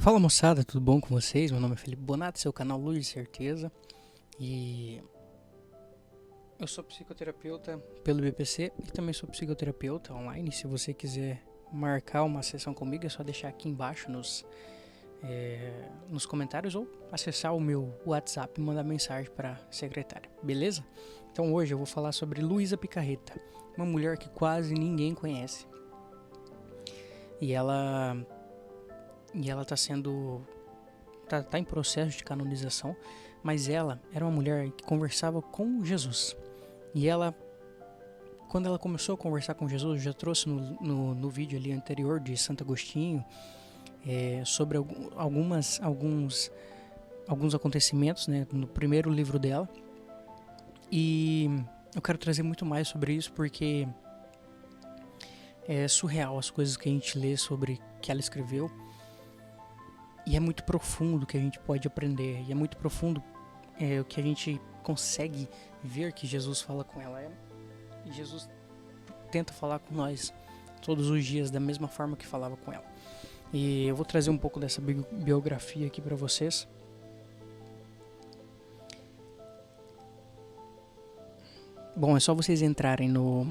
Fala moçada, tudo bom com vocês? Meu nome é Felipe Bonato, seu canal Luz de Certeza. E eu sou psicoterapeuta pelo BPC e também sou psicoterapeuta online. Se você quiser marcar uma sessão comigo, é só deixar aqui embaixo nos comentários ou acessar o meu WhatsApp e mandar mensagem para a secretária, beleza? Então hoje eu vou falar sobre Luísa Picarreta, uma mulher que quase ninguém conhece. E ela tá em processo de canonização, mas ela era uma mulher que conversava com Jesus. E quando ela começou a conversar com Jesus, eu já trouxe no vídeo ali anterior de Santo Agostinho, sobre alguns acontecimentos, né, no primeiro livro dela. E eu quero trazer muito mais sobre isso porque é surreal as coisas que a gente lê sobre que ela escreveu. E é muito profundo o que a gente pode aprender. E é muito profundo o que a gente consegue ver que Jesus fala com ela. E Jesus tenta falar com nós todos os dias da mesma forma que falava com ela. E eu vou trazer um pouco dessa biografia aqui para vocês. Bom, é só vocês entrarem no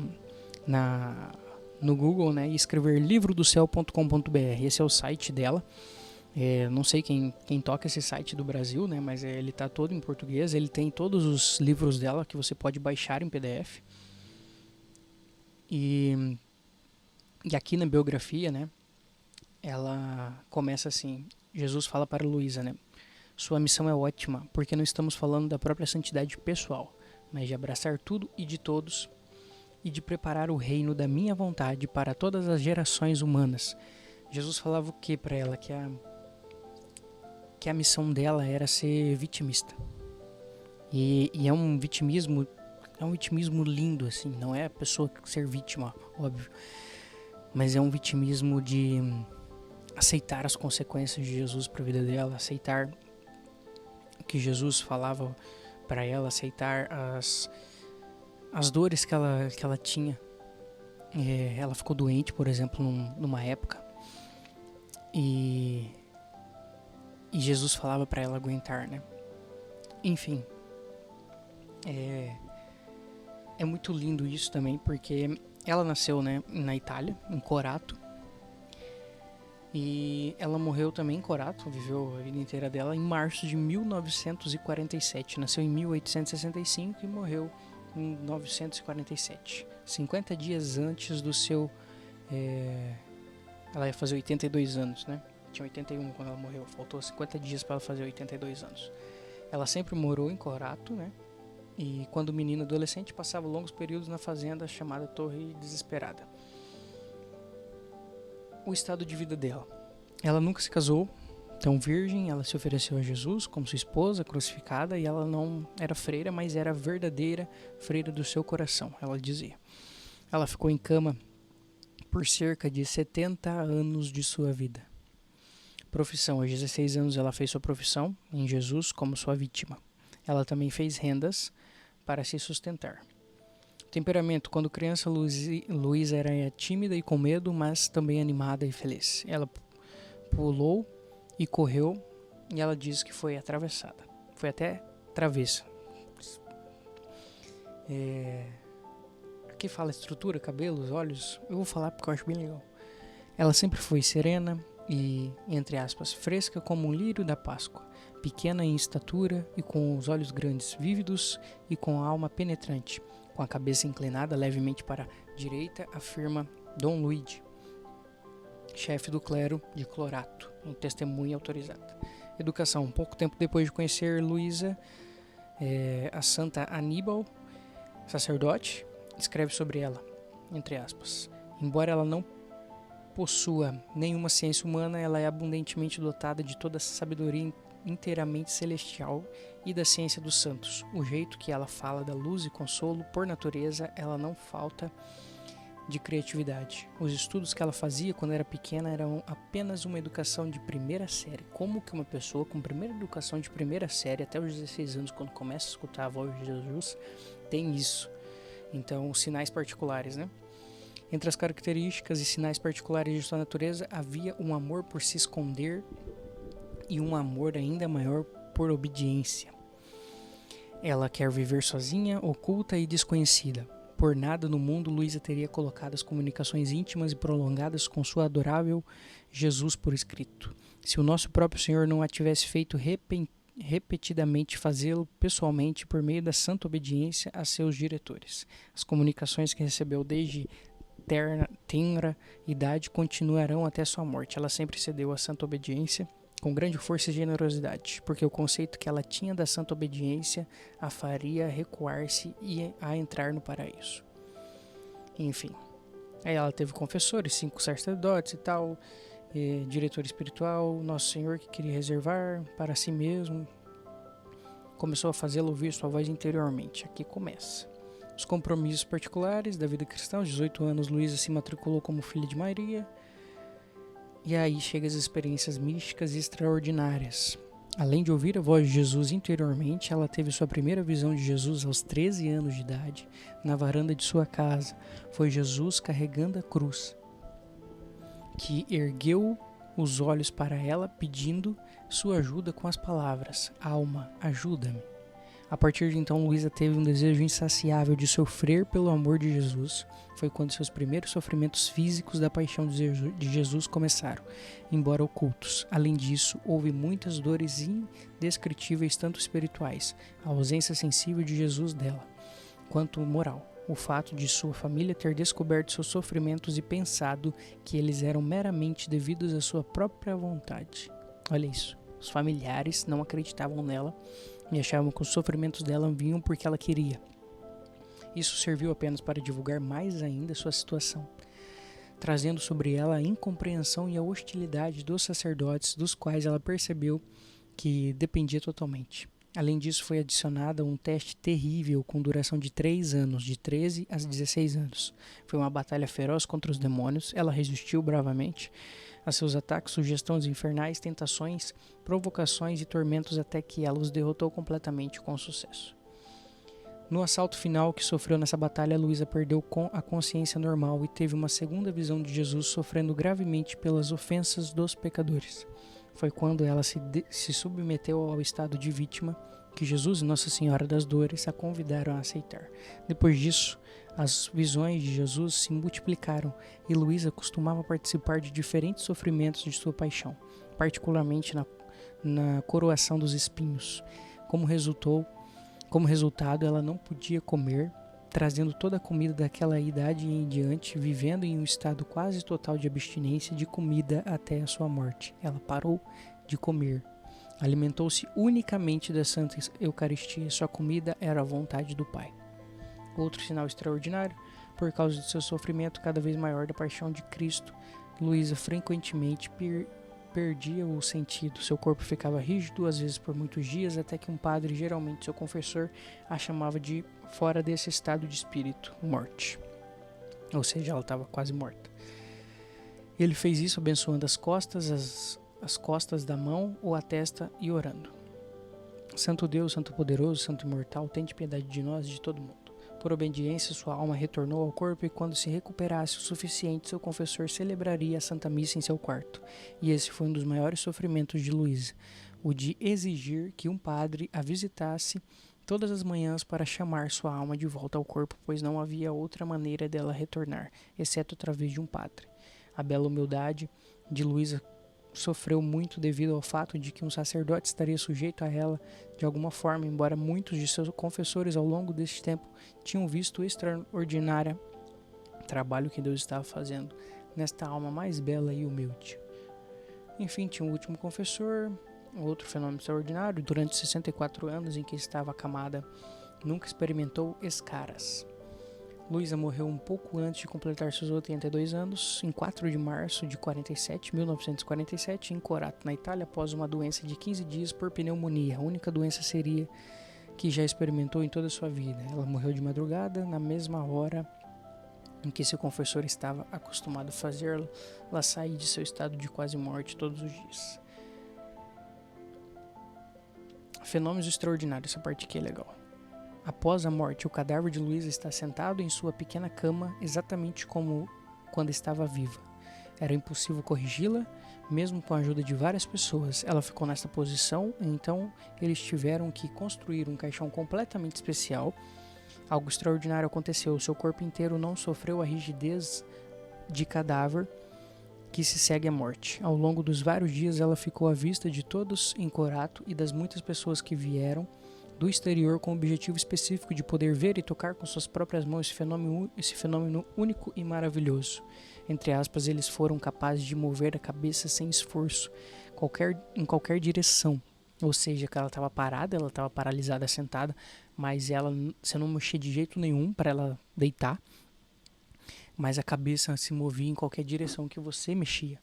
Google, né, e escrever livrodocel.com.br. Esse é o site dela. Não sei quem toca esse site do Brasil, né, mas ele está todo em português. Ele tem todos os livros dela que você pode baixar em PDF. E aqui na biografia, né, ela começa assim: Jesus fala para Luísa, né, sua missão é ótima, porque não estamos falando da própria santidade pessoal, mas de abraçar tudo e de todos e de preparar o reino da minha vontade para todas as gerações humanas. Jesus falava o que para ela? Que a missão dela era ser vitimista. E é um vitimismo lindo, assim. Não é a pessoa ser vítima, óbvio, mas é um vitimismo de aceitar as consequências de Jesus para a vida dela, aceitar o que Jesus falava para ela, aceitar as dores que ela tinha. Ela ficou doente, por exemplo, numa época, e Jesus falava para ela aguentar, né? Enfim, é muito lindo isso também, porque ela nasceu, né, na Itália, em Corato, e ela morreu também em Corato, viveu a vida inteira dela em março de 1947. Nasceu em 1865 e morreu em 1947, 50 dias antes do seu... ela ia fazer 82 anos, né? Tinha 81 quando ela morreu, faltou 50 dias para ela fazer 82 anos. Ela sempre morou em Corato, né? E quando menina adolescente passava longos períodos na fazenda chamada Torre Desesperada. O estado de vida dela: ela nunca se casou, então virgem. Ela se ofereceu a Jesus como sua esposa crucificada, e ela não era freira, mas era a verdadeira freira do seu coração, ela dizia. Ela ficou em cama por cerca de 70 anos de sua vida. Profissão: aos 16 anos ela fez sua profissão em Jesus como sua vítima. Ela também fez rendas para se sustentar. Temperamento: quando criança, Luísa era tímida e com medo, mas também animada e feliz. Ela pulou e correu, e ela diz que foi atravessada. Foi até travessa. Aqui fala estrutura, cabelos, olhos. Eu vou falar porque eu acho bem legal. Ela sempre foi serena e, entre aspas, fresca como um lírio da Páscoa, pequena em estatura e com os olhos grandes, vívidos e com a alma penetrante. Com a cabeça inclinada levemente para a direita, afirma Dom Luigi, chefe do clero de Corato, em testemunha autorizada. Educação: pouco tempo depois de conhecer Luísa, a Santa Aníbal, sacerdote, escreve sobre ela, entre aspas: embora ela não possua nenhuma ciência humana, ela é abundantemente dotada de toda a sabedoria inteiramente celestial e da ciência dos santos. O jeito que ela fala da luz e consolo, por natureza, ela não falta de criatividade. Os estudos que ela fazia quando era pequena eram apenas uma educação de primeira série. Como que uma pessoa com primeira educação de primeira série, até os 16 anos, quando começa a escutar a voz de Jesus, tem isso? Então, os sinais particulares, né? Entre as características e sinais particulares de sua natureza havia um amor por se esconder e um amor ainda maior por obediência. Ela quer viver sozinha, oculta e desconhecida. Por nada no mundo Luísa teria colocado as comunicações íntimas e prolongadas com sua adorável Jesus por escrito. Se o nosso próprio Senhor não a tivesse feito repetidamente fazê-lo pessoalmente por meio da santa obediência a seus diretores. As comunicações que recebeu desde tenra idade continuarão até sua morte. Ela sempre cedeu à santa obediência com grande força e generosidade, porque o conceito que ela tinha da santa obediência a faria recuar-se e a entrar no paraíso. Enfim, aí ela teve confessores, 5 sacerdotes e tal, diretor espiritual, Nosso Senhor que queria reservar para si mesmo, começou a fazê-lo ouvir sua voz interiormente. Aqui começa. Os compromissos particulares da vida cristã. Aos 18 anos, Luísa se matriculou como filha de Maria. E aí chegam as experiências místicas e extraordinárias. Além de ouvir a voz de Jesus interiormente, ela teve sua primeira visão de Jesus aos 13 anos de idade, na varanda de sua casa. Foi Jesus carregando a cruz, que ergueu os olhos para ela, pedindo sua ajuda com as palavras: "Alma, ajuda-me". A partir de então, Luísa teve um desejo insaciável de sofrer pelo amor de Jesus. Foi quando seus primeiros sofrimentos físicos da paixão de Jesus começaram, embora ocultos. Além disso, houve muitas dores indescritíveis, tanto espirituais, a ausência sensível de Jesus dela, quanto moral. O fato de sua família ter descoberto seus sofrimentos e pensado que eles eram meramente devidos à sua própria vontade. Olha isso. Os familiares não acreditavam nela e achavam que os sofrimentos dela vinham porque ela queria. Isso serviu apenas para divulgar mais ainda sua situação, trazendo sobre ela a incompreensão e a hostilidade dos sacerdotes, dos quais ela percebeu que dependia totalmente. Além disso, foi adicionada um teste terrível com duração de 3 anos, de 13 a 16 anos. Foi uma batalha feroz contra os demônios. Ela resistiu bravamente a seus ataques, sugestões infernais, tentações, provocações e tormentos até que ela os derrotou completamente com sucesso. No assalto final que sofreu nessa batalha, Luísa perdeu a consciência normal e teve uma segunda visão de Jesus sofrendo gravemente pelas ofensas dos pecadores. Foi quando ela se submeteu ao estado de vítima que Jesus e Nossa Senhora das Dores a convidaram a aceitar. Depois disso, as visões de Jesus se multiplicaram e Luísa costumava participar de diferentes sofrimentos de sua paixão, particularmente na coroação dos espinhos. Como resultado, ela não podia comer, trazendo toda a comida daquela idade em diante, vivendo em um estado quase total de abstinência de comida até a sua morte. Ela parou de comer. Alimentou-se unicamente da Santa Eucaristia. Sua comida era a vontade do Pai. Outro sinal extraordinário, por causa de seu sofrimento cada vez maior da paixão de Cristo, Luísa frequentemente perdia o sentido. Seu corpo ficava rígido, às vezes por muitos dias, até que um padre, geralmente seu confessor, a chamava de fora desse estado de espírito, morte. Ou seja, ela estava quase morta. Ele fez isso abençoando as costas da mão ou a testa e orando: Santo Deus, Santo Poderoso, Santo Imortal, tende piedade de nós e de todo mundo. Por obediência, sua alma retornou ao corpo e quando se recuperasse o suficiente, seu confessor celebraria a Santa Missa em seu quarto. E esse foi um dos maiores sofrimentos de Luísa, o de exigir que um padre a visitasse todas as manhãs para chamar sua alma de volta ao corpo, pois não havia outra maneira dela retornar, exceto através de um padre. A bela humildade de Luísa sofreu muito devido ao fato de que um sacerdote estaria sujeito a ela de alguma forma, embora muitos de seus confessores ao longo deste tempo tinham visto o extraordinário trabalho que Deus estava fazendo nesta alma mais bela e humilde. Enfim, tinha um último confessor, outro fenômeno extraordinário. Durante 64 anos em que estava acamada, nunca experimentou escaras. Luísa morreu um pouco antes de completar seus 82 anos, em 4 de março de 1947, em Corato, na Itália, após uma doença de 15 dias por pneumonia, a única doença seria que já experimentou em toda a sua vida. Ela morreu de madrugada, na mesma hora em que seu confessor estava acostumado a fazê-la sair de seu estado de quase morte todos os dias. Fenômenos extraordinários, essa parte aqui é legal. Após a morte, o cadáver de Luísa está sentado em sua pequena cama, exatamente como quando estava viva. Era impossível corrigi-la, mesmo com a ajuda de várias pessoas. Ela ficou nessa posição, então eles tiveram que construir um caixão completamente especial. Algo extraordinário aconteceu, seu corpo inteiro não sofreu a rigidez de cadáver que se segue à morte. Ao longo dos vários dias, ela ficou à vista de todos em Corato e das muitas pessoas que vieram do exterior com o objetivo específico de poder ver e tocar com suas próprias mãos esse fenômeno único e maravilhoso. Entre aspas, eles foram capazes de mover a cabeça sem esforço, em qualquer direção. Ou seja, que ela estava parada, ela estava paralisada, sentada, mas você não mexia de jeito nenhum para ela deitar. Mas a cabeça se movia em qualquer direção que você mexia.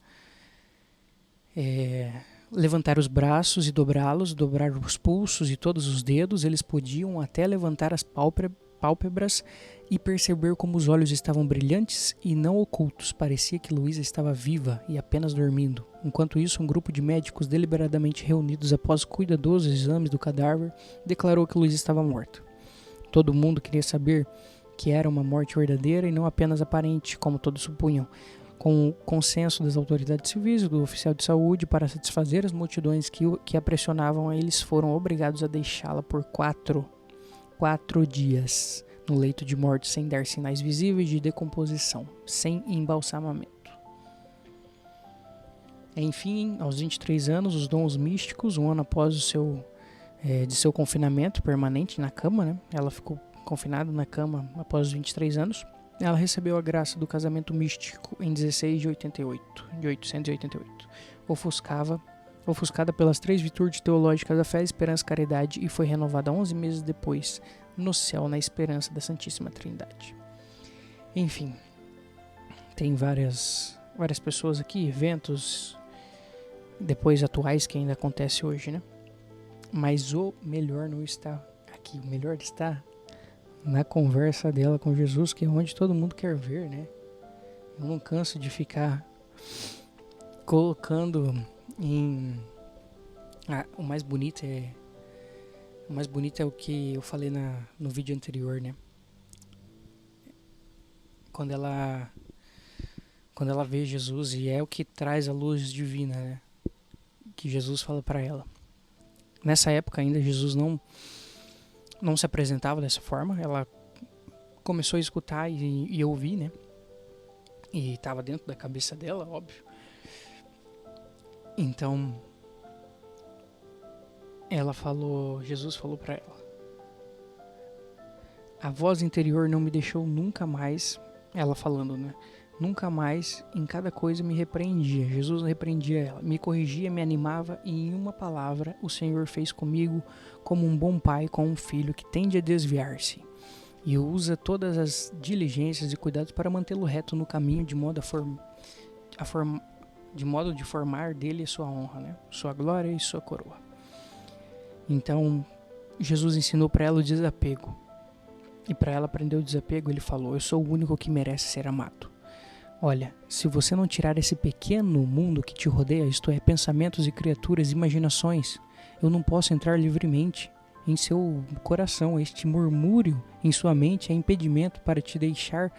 Levantar os braços e dobrá-los, dobrar os pulsos e todos os dedos, eles podiam até levantar as pálpebras e perceber como os olhos estavam brilhantes e não ocultos. Parecia que Luísa estava viva e apenas dormindo. Enquanto isso, um grupo de médicos deliberadamente reunidos após cuidadosos exames do cadáver declarou que Luísa estava morta. Todo mundo queria saber que era uma morte verdadeira e não apenas aparente, como todos supunham. Com o consenso das autoridades civis e do oficial de saúde para satisfazer as multidões que a pressionavam, eles foram obrigados a deixá-la por 4 dias no leito de morte, sem dar sinais visíveis de decomposição, sem embalsamamento. Enfim, aos 23 anos, os dons místicos, um ano após de seu confinamento permanente na cama, né? Ela ficou confinada na cama após os 23 anos. Ela recebeu a graça do casamento místico em 16 de 888, ofuscada pelas 3 virtudes teológicas da fé, esperança e caridade, e foi renovada 11 meses depois, no céu, na esperança da Santíssima Trindade. Enfim, tem várias pessoas aqui, eventos depois atuais que ainda acontece hoje, né? Mas o melhor não está aqui, o melhor está na conversa dela com Jesus, que é onde todo mundo quer ver, né? Eu não canso de ficar colocando em... O mais bonito é o que eu falei no vídeo anterior, né? Quando ela vê Jesus, e é o que traz a luz divina, né? Que Jesus fala para ela. Nessa época ainda Jesus não se apresentava dessa forma. Ela começou a escutar e ouvir, né? E estava dentro da cabeça dela, óbvio. Então, Jesus falou para ela: a voz interior não me deixou nunca mais, ela falando, né? Nunca mais, em cada coisa me repreendia. Jesus repreendia ela, me corrigia, me animava, e em uma palavra o Senhor fez comigo como um bom pai com um filho que tende a desviar-se e usa todas as diligências e cuidados para mantê-lo reto no caminho, de modo de formar dele sua honra, né? Sua glória e sua coroa. Então, Jesus ensinou para ela o desapego. E para ela aprender o desapego, ele falou: eu sou o único que merece ser amado. Olha, se você não tirar esse pequeno mundo que te rodeia, isto é, pensamentos e criaturas, imaginações, eu não posso entrar livremente em seu coração. Este murmúrio em sua mente é impedimento para te deixar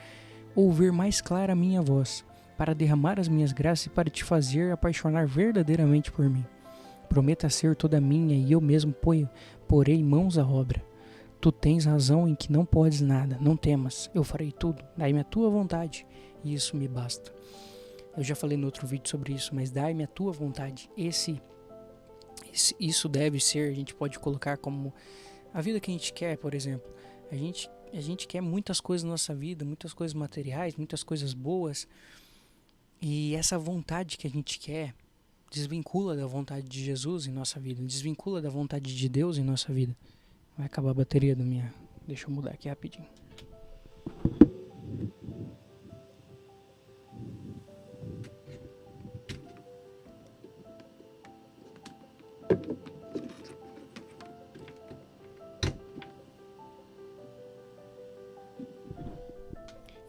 ouvir mais clara a minha voz, para derramar as minhas graças e para te fazer apaixonar verdadeiramente por mim. Prometa ser toda minha e eu mesmo porei mãos à obra. Tu tens razão em que não podes nada, não temas, eu farei tudo, dai-me a tua vontade, e isso me basta. Eu já falei no outro vídeo sobre isso, mas dai-me a tua vontade. Isso deve ser, a gente pode colocar como a vida que a gente quer, por exemplo. A gente quer muitas coisas na nossa vida, muitas coisas materiais, muitas coisas boas, e essa vontade que a gente quer desvincula da vontade de Jesus em nossa vida, desvincula da vontade de Deus em nossa vida. Vai acabar a bateria da minha... Deixa eu mudar aqui rapidinho.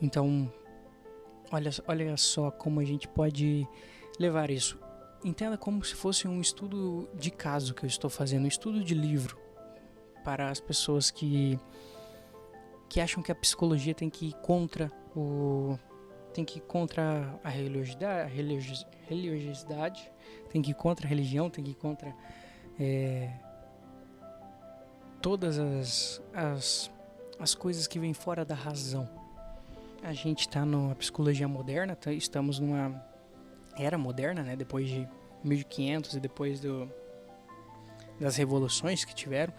Então, olha só como a gente pode levar isso. Entenda como se fosse um estudo de caso que eu estou fazendo, um estudo de livro, para as pessoas que acham que a psicologia tem que ir contra tem que ir contra a religiosidade, tem que ir contra a religião, tem que ir contra todas as coisas que vêm fora da razão. A gente está na psicologia moderna, estamos numa era moderna, né? Depois de 1500 e depois das revoluções que tiveram,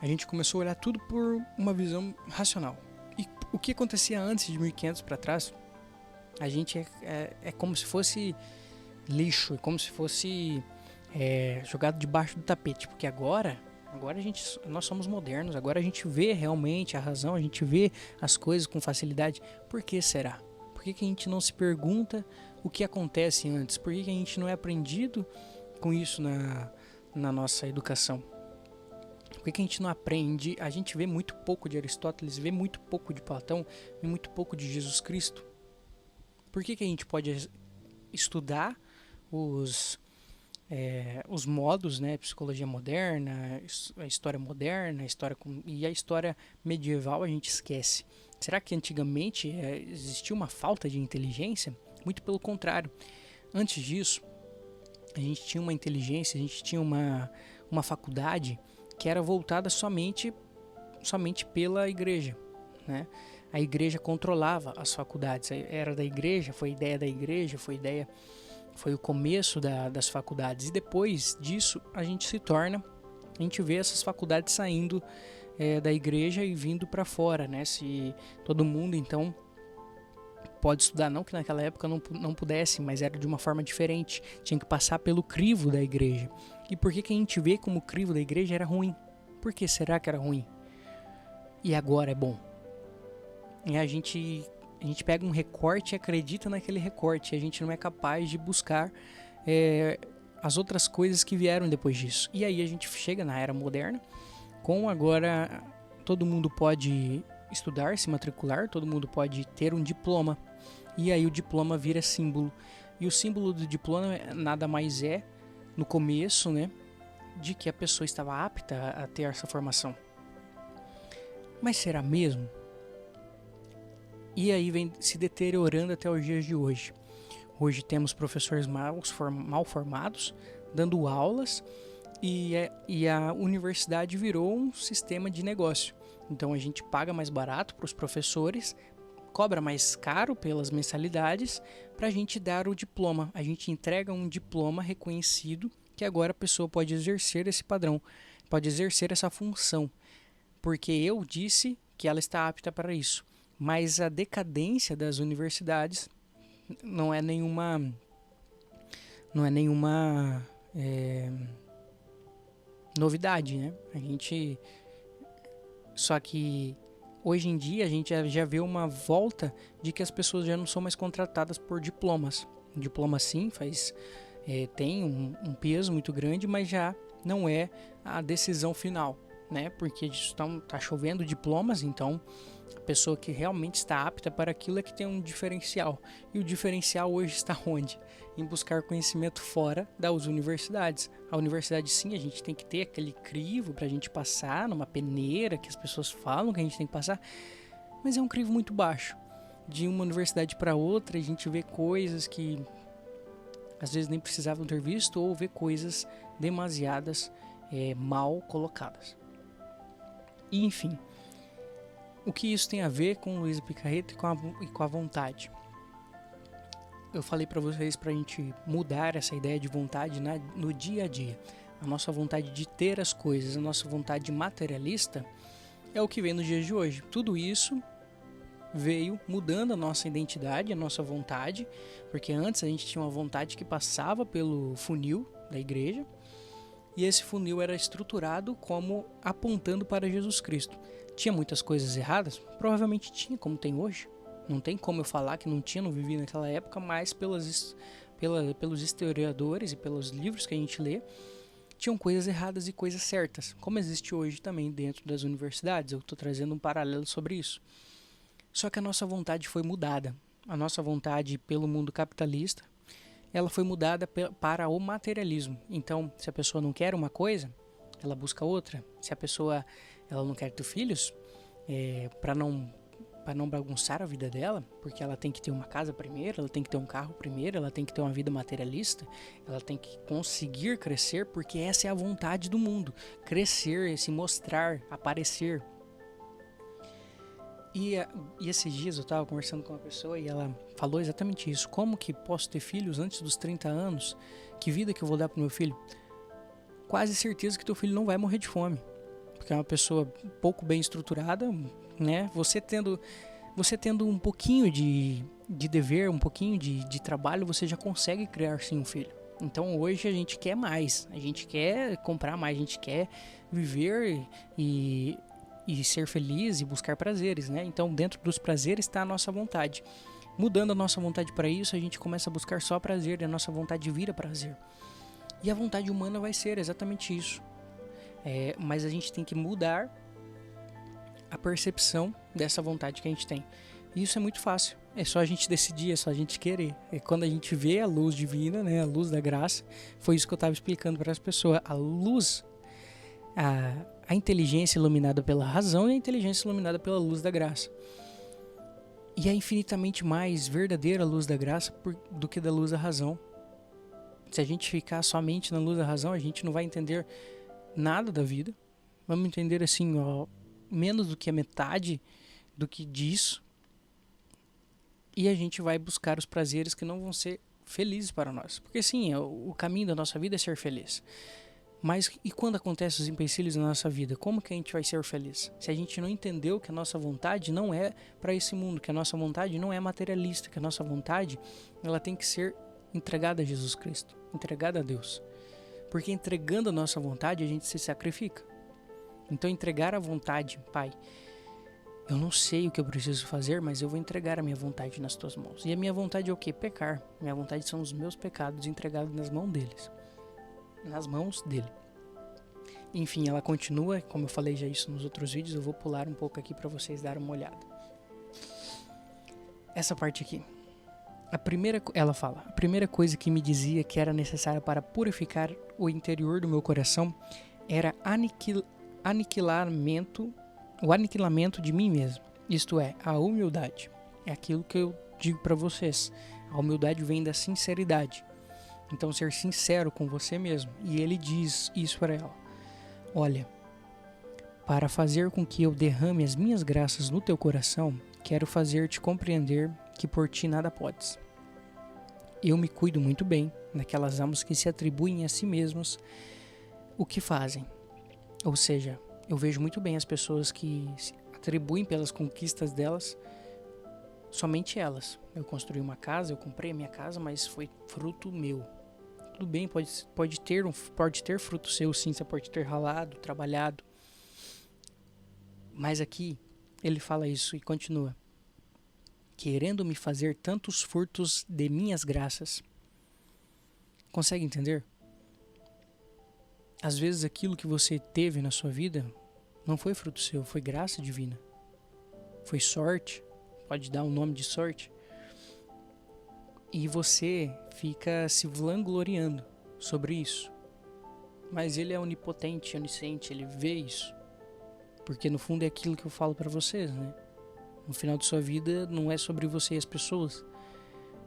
a gente começou a olhar tudo por uma visão racional. E o que acontecia antes de 1500 para trás, a gente é como se fosse lixo, é como se fosse jogado debaixo do tapete, porque agora nós somos modernos, agora a gente vê realmente a razão, a gente vê as coisas com facilidade. Por que será? Por que a gente não se pergunta o que acontece antes? Por que a gente não é aprendido com isso na nossa educação? Por que a gente não aprende? A gente vê muito pouco de Aristóteles, vê muito pouco de Platão, vê muito pouco de Jesus Cristo. Por que a gente pode estudar os modos, né, psicologia moderna, a história moderna, e a história medieval a gente esquece? Será que antigamente existia uma falta de inteligência? Muito pelo contrário. Antes disso, a gente tinha uma inteligência, a gente tinha uma faculdade que era voltada somente pela igreja, né? A igreja controlava as faculdades, era da igreja, foi ideia da igreja, foi o começo das faculdades. E depois disso a gente vê essas faculdades saindo da igreja e vindo para fora, né? Se todo mundo então pode estudar, não que naquela época não pudesse, mas era de uma forma diferente, tinha que passar pelo crivo da igreja. E por que a gente vê como o crivo da igreja era ruim? Por que será que era ruim? E agora é bom? E a gente pega um recorte e acredita naquele recorte, e a gente não é capaz de buscar as outras coisas que vieram depois disso. E aí a gente chega na era moderna, com agora todo mundo pode estudar, se matricular, todo mundo pode ter um diploma, e aí o diploma vira símbolo. E o símbolo do diploma nada mais é, no começo, né, de que a pessoa estava apta a ter essa formação. Mas será mesmo? E aí vem se deteriorando até os dias de hoje. Hoje temos professores mal formados, dando aulas, e a universidade virou um sistema de negócio. Então a gente paga mais barato para os professores, cobra mais caro pelas mensalidades para a gente dar o diploma. A gente entrega um diploma reconhecido que agora a pessoa pode exercer esse padrão, pode exercer essa função, porque eu disse que ela está apta para isso. Mas a decadência das universidades não é nenhuma novidade, né? Só que hoje em dia a gente já vê uma volta de que as pessoas já não são mais contratadas por diplomas. O diploma sim tem um peso muito grande, mas já não é a decisão final, né? Porque tá chovendo diplomas, então a pessoa que realmente está apta para aquilo é que tem um diferencial. E o diferencial hoje está onde? Em buscar conhecimento fora das universidades. A universidade sim, a gente tem que ter aquele crivo para a gente passar numa peneira que as pessoas falam que a gente tem que passar, mas é um crivo muito baixo. De uma universidade para outra a gente vê coisas que às vezes nem precisavam ter visto, ou vê coisas demasiadas mal colocadas. E enfim, o que isso tem a ver com o Luiz Picarreta e com a vontade? Eu falei para vocês para a gente mudar essa ideia de vontade no dia a dia. A nossa vontade de ter as coisas, a nossa vontade materialista é o que vem nos dias de hoje. Tudo isso veio mudando a nossa identidade, a nossa vontade, porque antes a gente tinha uma vontade que passava pelo funil da igreja, e esse funil era estruturado como apontando para Jesus Cristo. Tinha muitas coisas erradas? Provavelmente tinha, como tem hoje. Não tem como eu falar que não tinha, não vivi naquela época, mas pelos historiadores e pelos livros que a gente lê, tinham coisas erradas e coisas certas, como existe hoje também dentro das universidades. Eu estou trazendo um paralelo sobre isso. Só que a nossa vontade foi mudada. A nossa vontade pelo mundo capitalista, ela foi mudada para o materialismo. Então, se a pessoa não quer uma coisa, ela busca outra. Se a pessoa ela não quer ter filhos, para não para não bagunçar a vida dela, porque ela tem que ter uma casa primeiro, ela tem que ter um carro primeiro, ela tem que ter uma vida materialista, ela tem que conseguir crescer, porque essa é a vontade do mundo, crescer, se mostrar, aparecer. E esses dias eu estava conversando com uma pessoa e ela falou exatamente isso: como que posso ter filhos antes dos 30 anos? Que vida que eu vou dar pro meu filho? Quase certeza que teu filho não vai morrer de fome, porque é uma pessoa pouco bem estruturada, né? Você tendo um pouquinho de dever, um pouquinho de trabalho, você já consegue criar sim um filho. Então hoje a gente quer mais, a gente quer comprar mais, a gente quer viver e ser feliz e buscar prazeres, né? Então dentro dos prazeres está a nossa vontade. Mudando a nossa vontade para isso, a gente começa a buscar só prazer e a nossa vontade vira prazer. E a vontade humana vai ser exatamente isso. Mas a gente tem que mudar a percepção dessa vontade que a gente tem. E isso é muito fácil. É só a gente decidir, é só a gente querer. É quando a gente vê a luz divina, né, a luz da graça. Foi isso que eu estava explicando para as pessoas. A luz, a inteligência iluminada pela razão e a inteligência iluminada pela luz da graça. E é infinitamente mais verdadeira a luz da graça do que da luz da razão. Se a gente ficar somente na luz da razão, a gente não vai entender nada da vida. Vamos entender assim, menos do que a metade do que disso. E a gente vai buscar os prazeres que não vão ser felizes para nós. Porque sim, o caminho da nossa vida é ser feliz. Mas e quando acontecem os empecilhos na nossa vida? Como que a gente vai ser feliz? Se a gente não entendeu que a nossa vontade não é para esse mundo, que a nossa vontade não é materialista, que a nossa vontade ela tem que ser entregada a Jesus Cristo, entregada a Deus. Porque entregando a nossa vontade, a gente se sacrifica. Então entregar a vontade, Pai, eu não sei o que eu preciso fazer, mas eu vou entregar a minha vontade nas tuas mãos. E a minha vontade é o quê? Pecar. Minha vontade são os meus pecados entregados nas mãos deles. Nas mãos dele. Enfim, ela continua, como eu falei já isso nos outros vídeos, eu vou pular um pouco aqui para vocês darem uma olhada. Essa parte aqui. Ela fala, a primeira coisa que me dizia que era necessária para purificar o interior do meu coração era o aniquilamento de mim mesmo. Isto é, a humildade. É aquilo que eu digo para vocês. A humildade vem da sinceridade. Então, ser sincero com você mesmo. E ele diz isso para ela. Olha, para fazer com que eu derrame as minhas graças no teu coração, quero fazer-te compreender que por ti nada podes. Eu me cuido muito bem daquelas almas que se atribuem a si mesmos o que fazem. Ou seja, eu vejo muito bem as pessoas que se atribuem pelas conquistas delas, somente elas. Eu construí uma casa, eu comprei a minha casa, mas foi fruto meu. Tudo bem, pode ter fruto seu sim, você pode ter ralado, trabalhado. Mas aqui ele fala isso e continua. Querendo me fazer tantos furtos de minhas graças. Consegue entender? Às vezes aquilo que você teve na sua vida não foi fruto seu, foi graça divina. Foi sorte, pode dar um nome de sorte. E você fica se vangloriando sobre isso. Mas ele é onipotente, onisciente, ele vê isso. Porque no fundo é aquilo que eu falo para vocês, né? No final de sua vida não é sobre você e as pessoas,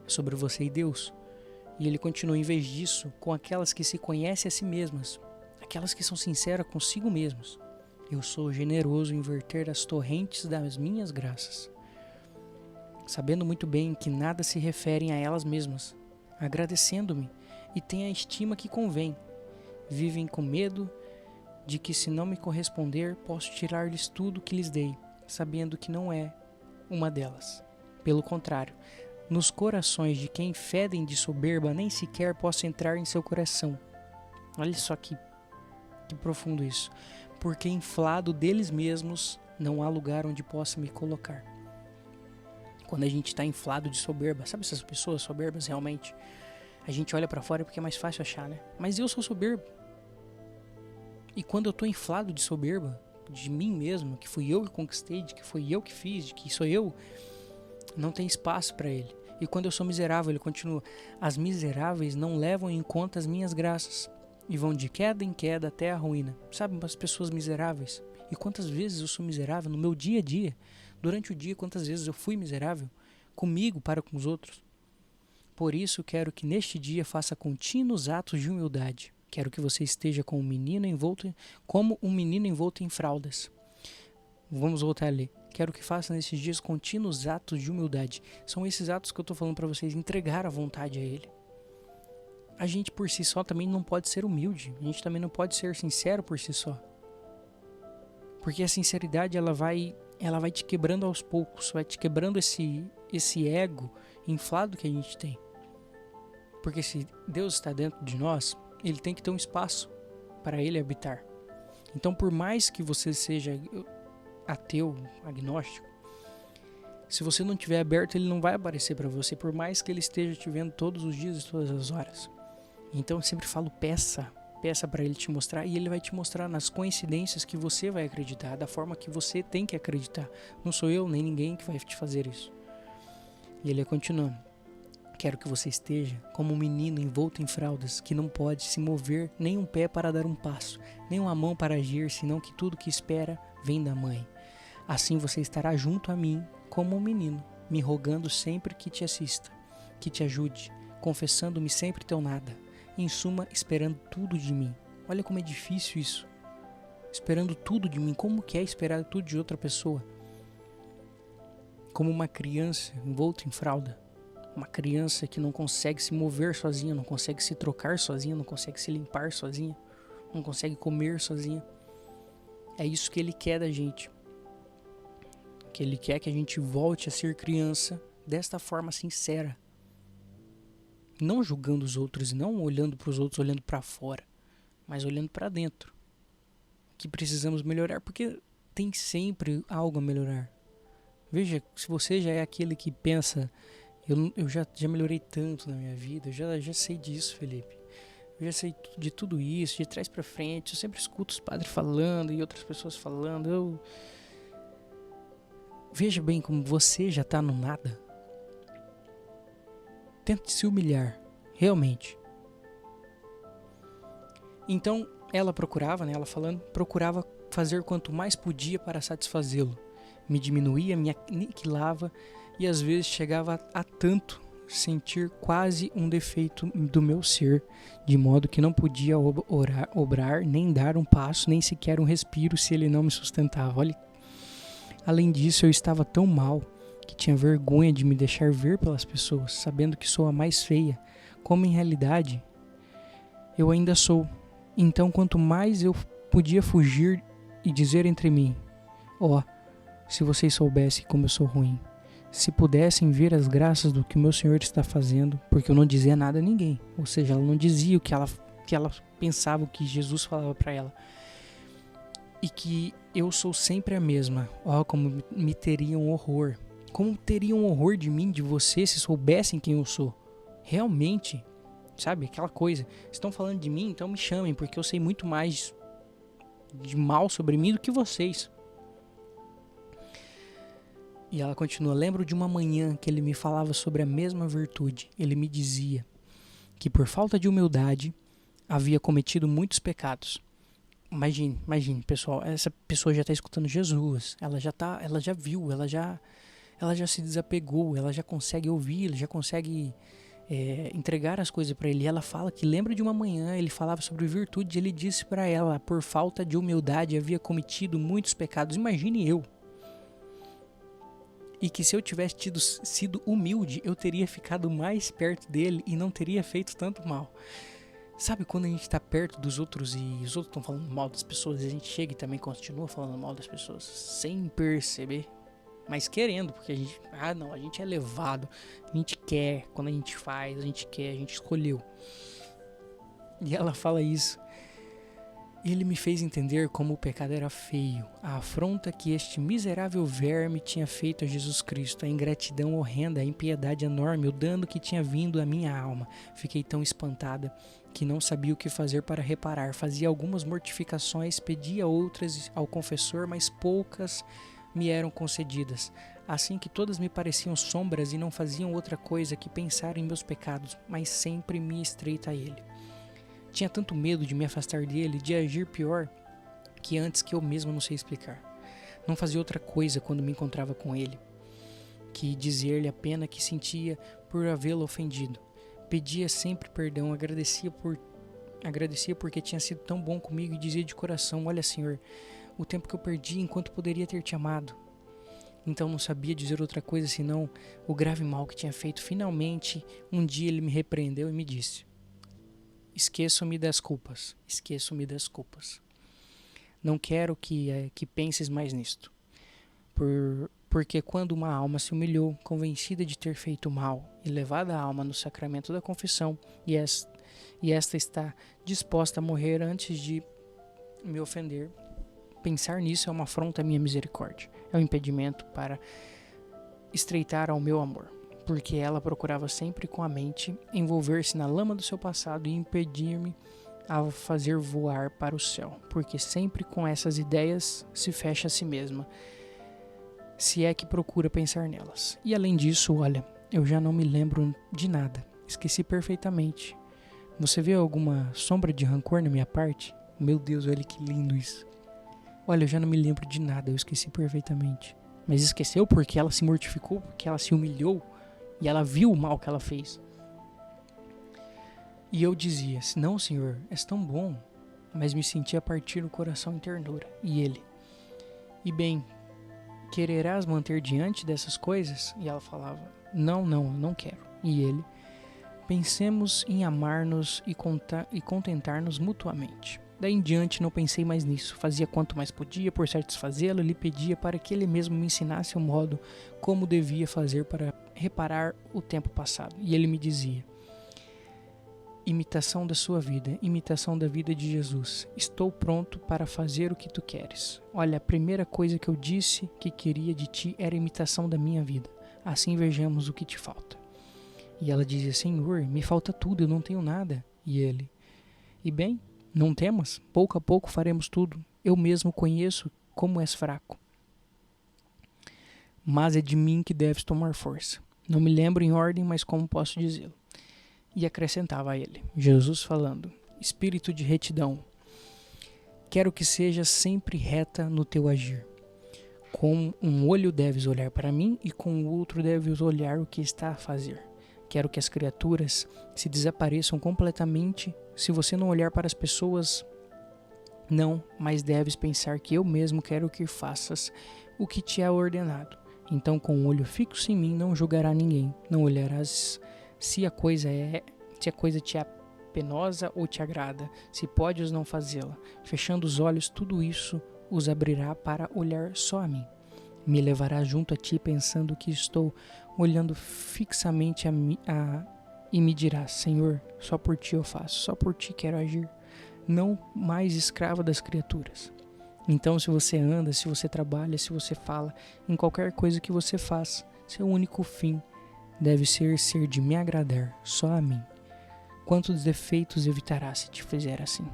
é sobre você e Deus. E ele continua, em vez disso, com aquelas que se conhecem a si mesmas, aquelas que são sinceras consigo mesmas. Eu sou generoso em verter as torrentes das minhas graças, sabendo muito bem que nada se referem a elas mesmas, agradecendo-me e têm a estima que convém. Vivem com medo de que, se não me corresponder, posso tirar-lhes tudo que lhes dei, sabendo que não é uma delas. Pelo contrário, nos corações de quem fedem de soberba nem sequer posso entrar em seu coração. Olha só que profundo isso. Porque inflado deles mesmos não há lugar onde possa me colocar. Quando a gente está inflado de soberba, sabe essas pessoas soberbas realmente? A gente olha para fora porque é mais fácil achar, né? Mas eu sou soberbo. E quando eu estou inflado de soberba, de mim mesmo, que fui eu que conquistei, de que foi eu que fiz, de que sou eu, não tem espaço para ele. E quando eu sou miserável, ele continua, as miseráveis não levam em conta as minhas graças e vão de queda em queda até a ruína. Sabe, as pessoas miseráveis? E quantas vezes eu sou miserável no meu dia a dia, Durante o dia, quantas vezes eu fui miserável? Comigo para com os outros? Por isso, quero que neste dia faça contínuos atos de humildade. Quero que você esteja como um menino envolto em fraldas. Vamos voltar ali. Quero que faça nesses dias contínuos atos de humildade. São esses atos que eu estou falando para vocês, entregar a vontade a Ele. A gente por si só também não pode ser humilde. A gente também não pode ser sincero por si só. Porque a sinceridade ela vai te quebrando aos poucos, vai te quebrando esse ego inflado que a gente tem. Porque se Deus está dentro de nós, Ele tem que ter um espaço para Ele habitar. Então, por mais que você seja ateu, agnóstico, se você não estiver aberto, Ele não vai aparecer para você, por mais que Ele esteja te vendo todos os dias e todas as horas. Então, eu sempre falo, peça para Ele te mostrar, e Ele vai te mostrar nas coincidências que você vai acreditar, da forma que você tem que acreditar. Não sou eu, nem ninguém que vai te fazer isso. E Ele continuando. Quero que você esteja como um menino envolto em fraldas, que não pode se mover nem um pé para dar um passo, nem uma mão para agir, senão que tudo que espera vem da mãe. Assim você estará junto a mim como um menino, me rogando sempre que te assista, que te ajude, confessando-me sempre teu nada, em suma, esperando tudo de mim. Olha como é difícil isso. Esperando tudo de mim. Como que é esperar tudo de outra pessoa? Como uma criança envolta em fralda. Uma criança que não consegue se mover sozinha, não consegue se trocar sozinha, não consegue se limpar sozinha, não consegue comer sozinha. É isso que Ele quer da gente. Que Ele quer que a gente volte a ser criança desta forma sincera. Não julgando os outros, não olhando para os outros, olhando para fora, mas olhando para dentro. Que precisamos melhorar, porque tem sempre algo a melhorar. Veja, se você já é aquele que pensa... Eu já melhorei tanto na minha vida, eu já sei disso, Felipe. Eu já sei de tudo isso, de trás pra frente. Eu sempre escuto os padres falando e outras pessoas falando. Veja bem como você já tá no nada. Tente se humilhar, realmente. Então, ela procurava, ela falando, procurava fazer quanto mais podia para satisfazê-lo. Me diminuía, me aniquilava, e às vezes chegava a tanto sentir quase um defeito do meu ser, de modo que não podia obrar, nem dar um passo, nem sequer um respiro se ele não me sustentava. Olha, além disso, eu estava tão mal que tinha vergonha de me deixar ver pelas pessoas, sabendo que sou a mais feia, como em realidade eu ainda sou. Então, quanto mais eu podia fugir e dizer entre mim, se vocês soubessem como eu sou ruim, se pudessem ver as graças do que o meu Senhor está fazendo, porque eu não dizia nada a ninguém, ou seja, ela não dizia o que ela pensava, o que Jesus falava para ela, e que eu sou sempre a mesma. Como me teriam horror, como teriam horror de mim, de você, se soubessem quem eu sou, realmente, sabe, aquela coisa, estão falando de mim, então me chamem, porque eu sei muito mais de mal sobre mim do que vocês. E ela continua, lembro de uma manhã que ele me falava sobre a mesma virtude. Ele me dizia que por falta de humildade havia cometido muitos pecados. Imagine, pessoal, essa pessoa já está escutando Jesus, ela já viu, ela já se desapegou, ela já consegue ouvir, ela já consegue entregar as coisas para ele. Ela fala que lembra de uma manhã, ele falava sobre virtude, ele disse para ela, por falta de humildade havia cometido muitos pecados. Imagine eu. E que se eu tivesse sido humilde, eu teria ficado mais perto dele e não teria feito tanto mal. Sabe quando a gente está perto dos outros e os outros estão falando mal das pessoas, e a gente chega e também continua falando mal das pessoas, sem perceber, mas querendo, porque a gente é levado, a gente quer, quando a gente faz, a gente quer, a gente escolheu. E ela fala isso. Ele me fez entender como o pecado era feio, a afronta que este miserável verme tinha feito a Jesus Cristo, a ingratidão horrenda, a impiedade enorme, o dano que tinha vindo à minha alma. Fiquei tão espantada que não sabia o que fazer para reparar. Fazia algumas mortificações, pedia outras ao confessor, mas poucas me eram concedidas. Assim que todas me pareciam sombras e não faziam outra coisa que pensar em meus pecados, mas sempre me estreita a ele. Tinha tanto medo de me afastar dele, de agir pior, que antes que eu mesmo não sei explicar. Não fazia outra coisa quando me encontrava com ele que dizer-lhe a pena que sentia por havê-lo ofendido. Pedia sempre perdão, agradecia porque tinha sido tão bom comigo e dizia de coração: olha, Senhor, o tempo que eu perdi enquanto poderia ter te amado. Então não sabia dizer outra coisa senão o grave mal que tinha feito. Finalmente, um dia ele me repreendeu e me disse: esqueço-me das culpas. Não quero que penses mais nisto. Porque quando uma alma se humilhou, convencida de ter feito mal, e levada a alma no sacramento da confissão, e esta está disposta a morrer antes de me ofender, pensar nisso é uma afronta à minha misericórdia, é um impedimento para estreitar ao meu amor, porque ela procurava sempre com a mente envolver-se na lama do seu passado e impedir-me a fazer voar para o céu, porque sempre com essas ideias se fecha a si mesma, se é que procura pensar nelas. E além disso, olha, eu já não me lembro de nada, esqueci perfeitamente. Você vê alguma sombra de rancor na minha parte? Meu Deus, olha que lindo isso. Olha, eu já não me lembro de nada, eu esqueci perfeitamente. Mas esqueceu porque ela se mortificou, porque ela se humilhou e ela viu o mal que ela fez. E eu dizia: não, Senhor, és tão bom, mas me sentia partir o coração em ternura. E ele: e bem, quererás manter diante dessas coisas? E ela falava: não quero. E ele: pensemos em amar-nos e contentar-nos mutuamente. Daí em diante não pensei mais nisso, fazia quanto mais podia por satisfazê-lo, lhe pedia para que ele mesmo me ensinasse o modo como devia fazer para reparar o tempo passado. E ele me dizia: imitação da sua vida, imitação da vida de Jesus. Estou pronto para fazer o que tu queres. Olha, a primeira coisa que eu disse que queria de ti era imitação da minha vida. Assim vejamos o que te falta. E ela dizia: Senhor, me falta tudo, eu não tenho nada. E ele: e bem, não temas, pouco a pouco faremos tudo. Eu mesmo conheço como és fraco. Mas é de mim que deves tomar força. Não me lembro em ordem, mas como posso dizê-lo? E acrescentava a ele, Jesus falando: espírito de retidão, quero que sejas sempre reta no teu agir. Com um olho deves olhar para mim e com o outro deves olhar o que está a fazer. Quero que as criaturas se desapareçam completamente. Se você não olhar para as pessoas, não, mas deves pensar que eu mesmo quero que faças o que te é ordenado. Então, com o olho fixo em mim, não julgará ninguém, não olharás se a coisa te é penosa ou te agrada, se podes não fazê-la. Fechando os olhos, tudo isso os abrirá para olhar só a mim. Me levará junto a ti pensando que estou olhando fixamente e me dirá: Senhor, só por ti eu faço, só por ti quero agir, não mais escrava das criaturas. Então, se você anda, se você trabalha, se você fala, em qualquer coisa que você faz, seu único fim deve ser de me agradar, só a mim. Quantos defeitos evitará se te fizer assim?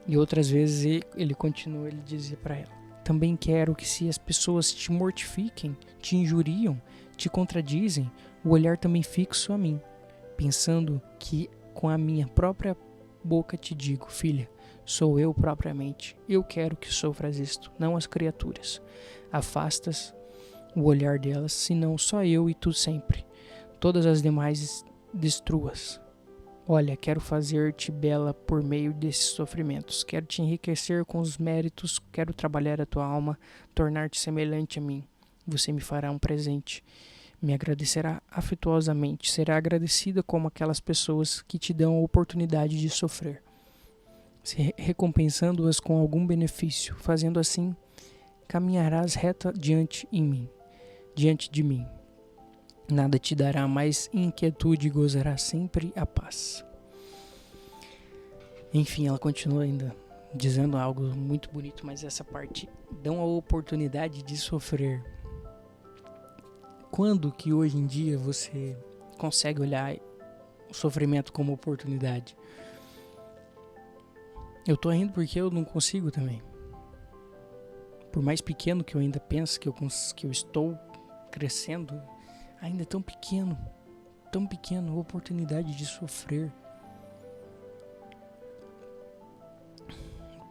E outras vezes ele continua, ele dizia para ela: também quero que se as pessoas te mortifiquem, te injuriam, te contradizem, o olhar também fixo a mim, pensando que com a minha própria boca te digo: filha, sou eu propriamente, eu quero que sofras isto, não as criaturas. Afastas o olhar delas, senão só eu e tu sempre. Todas as demais destruas. Olha, quero fazer-te bela por meio desses sofrimentos. Quero te enriquecer com os méritos, quero trabalhar a tua alma, tornar-te semelhante a mim. Você me fará um presente, me agradecerá afetuosamente, será agradecida como aquelas pessoas que te dão a oportunidade de sofrer, recompensando-as com algum benefício. Fazendo assim, caminharás reta diante de mim. Nada te dará mais inquietude e gozarás sempre a paz. Enfim, ela continua ainda dizendo algo muito bonito, mas essa parte: dão a oportunidade de sofrer. Quando que hoje em dia você consegue olhar o sofrimento como oportunidade? Eu tô rindo porque eu não consigo também. Por mais pequeno que eu ainda pense que eu estou crescendo, ainda é tão pequeno, a oportunidade de sofrer.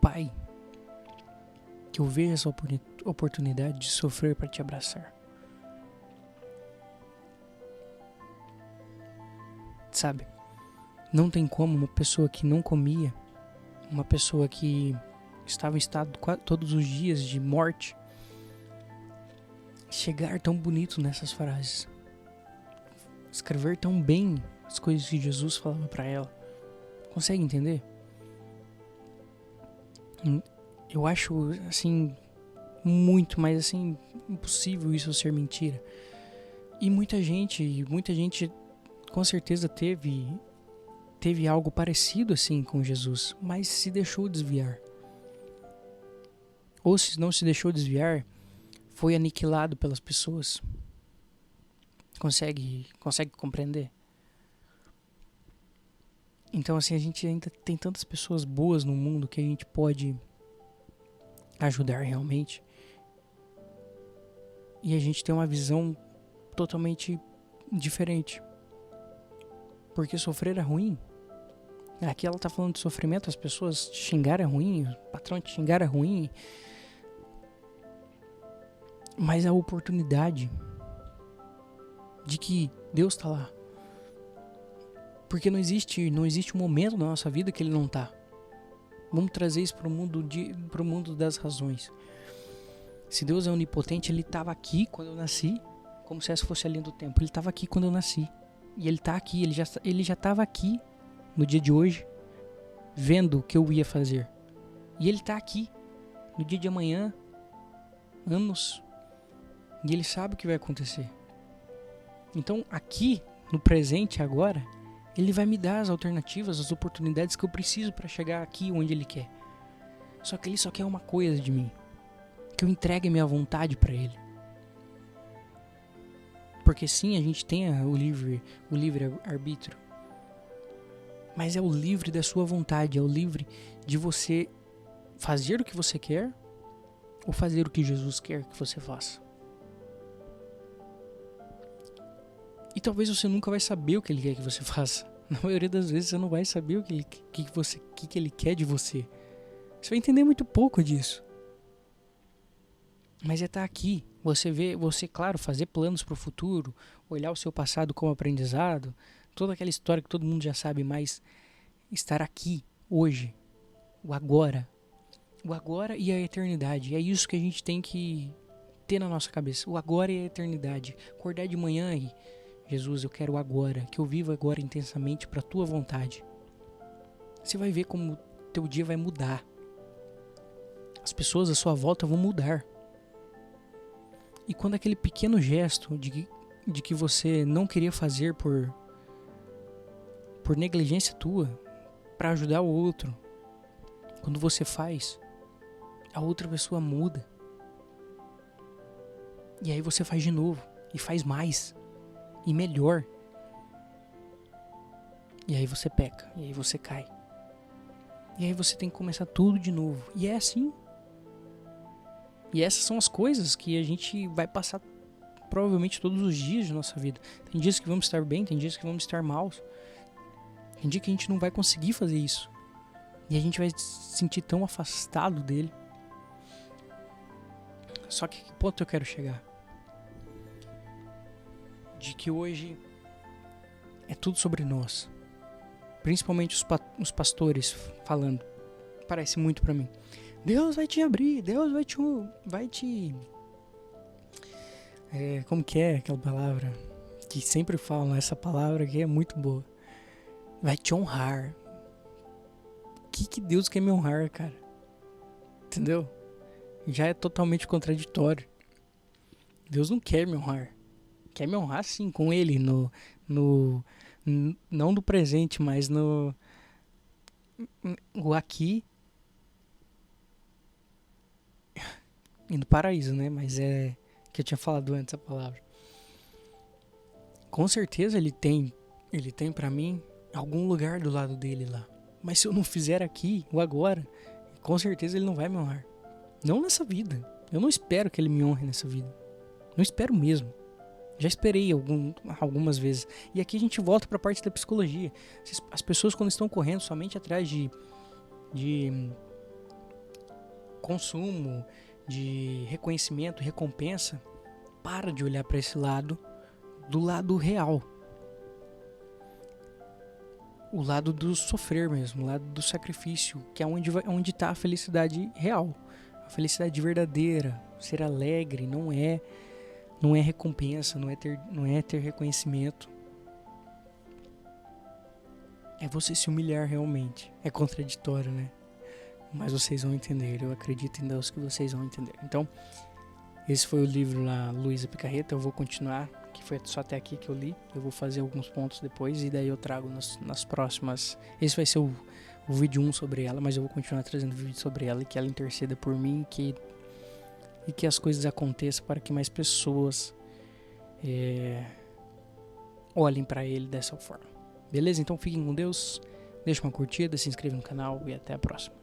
Pai, que eu vejo essa oportunidade de sofrer para te abraçar. Sabe? Não tem como uma pessoa que não comia, uma pessoa que estava em estado todos os dias de morte, chegar tão bonito nessas frases. Escrever tão bem as coisas que Jesus falava para ela. Consegue entender? Eu acho, assim, muito, mas assim, impossível isso ser mentira. E muita gente com certeza teve algo parecido assim com Jesus, mas se deixou desviar. Ou se não se deixou desviar, foi aniquilado pelas pessoas. Consegue compreender? Então assim, a gente ainda tem tantas pessoas boas no mundo que a gente pode ajudar realmente. E a gente tem uma visão totalmente diferente. Porque sofrer é ruim. Aqui ela tá falando de sofrimento, as pessoas te xingar é ruim, o patrão te xingar é ruim. Mas a oportunidade de que Deus tá lá. Porque não existe um momento na nossa vida que Ele não tá. Vamos trazer isso pro mundo das razões. Se Deus é onipotente, Ele estava aqui quando eu nasci, como se essa fosse a linha do tempo. Ele estava aqui quando eu nasci. E Ele tá aqui, Ele já estava aqui no dia de hoje, vendo o que eu ia fazer. E Ele tá aqui no dia de amanhã, anos, e Ele sabe o que vai acontecer. Então aqui, no presente, agora, Ele vai me dar as alternativas, as oportunidades que eu preciso para chegar aqui onde Ele quer. Só que Ele só quer uma coisa de mim, que eu entregue a minha vontade para Ele. Porque sim, a gente tem o livre arbítrio, mas é o livre da sua vontade, é o livre de você fazer o que você quer ou fazer o que Jesus quer que você faça. E talvez você nunca vai saber o que Ele quer que você faça. Na maioria das vezes você não vai saber o que Ele quer de você. Você vai entender muito pouco disso. Mas é estar aqui. Você, claro, fazer planos para o futuro, olhar o seu passado como aprendizado, toda aquela história que todo mundo já sabe, mas estar aqui, hoje, o agora e a eternidade. É isso que a gente tem que ter na nossa cabeça. O agora e a eternidade. Acordar de manhã e Jesus, eu quero agora, que eu viva agora intensamente para a tua vontade. Você vai ver como o teu dia vai mudar. As pessoas à sua volta vão mudar. E quando aquele pequeno gesto de que você não queria fazer por negligência tua, para ajudar o outro, quando você faz, a outra pessoa muda. E aí você faz de novo, e faz mais, e melhor. E aí você peca, e aí você cai. E aí você tem que começar tudo de novo. E é assim. E essas são as coisas que a gente vai passar provavelmente todos os dias de nossa vida. Tem dias que vamos estar bem, tem dias que vamos estar maus. Tem dia que a gente não vai conseguir fazer isso. E a gente vai se sentir tão afastado dele. Só que ponto eu quero chegar? De que hoje é tudo sobre nós. Principalmente os pastores falando. Parece muito pra mim. Deus vai te abrir, Deus vai te... como que é aquela palavra? Que sempre falam, essa palavra aqui é muito boa. Vai te honrar. O que Deus quer me honrar, cara? Entendeu? Já é totalmente contraditório. Deus não quer me honrar. Quer me honrar sim, com Ele, não no presente, mas no aqui e no paraíso, né? Mas é que eu tinha falado antes a palavra. Com certeza Ele tem pra mim algum lugar do lado dele lá. Mas se eu não fizer aqui, ou agora, com certeza Ele não vai me honrar. Não nessa vida. Eu não espero que Ele me honre nessa vida. Não espero mesmo. Já esperei algumas vezes. E aqui a gente volta para a parte da psicologia. As pessoas, quando estão correndo somente atrás consumo, de reconhecimento, recompensa, para de olhar para esse lado, do lado real. O lado do sofrer mesmo, o lado do sacrifício, que é onde está a felicidade real. A felicidade verdadeira, ser alegre, não é recompensa, não é ter reconhecimento. É você se humilhar realmente. É contraditório, né? Mas vocês vão entender, eu acredito em Deus que vocês vão entender. Então, esse foi o livro lá, Luísa Picarreta. Eu vou continuar, que foi só até aqui que eu li. Eu vou fazer alguns pontos depois e daí eu trago nas próximas. Esse vai ser o vídeo 1 sobre ela, mas eu vou continuar trazendo vídeo sobre ela e que ela interceda por mim e que as coisas aconteçam para que mais pessoas olhem para ele dessa forma. Beleza? Então fiquem com Deus, deixa uma curtida, se inscreva no canal e até a próxima.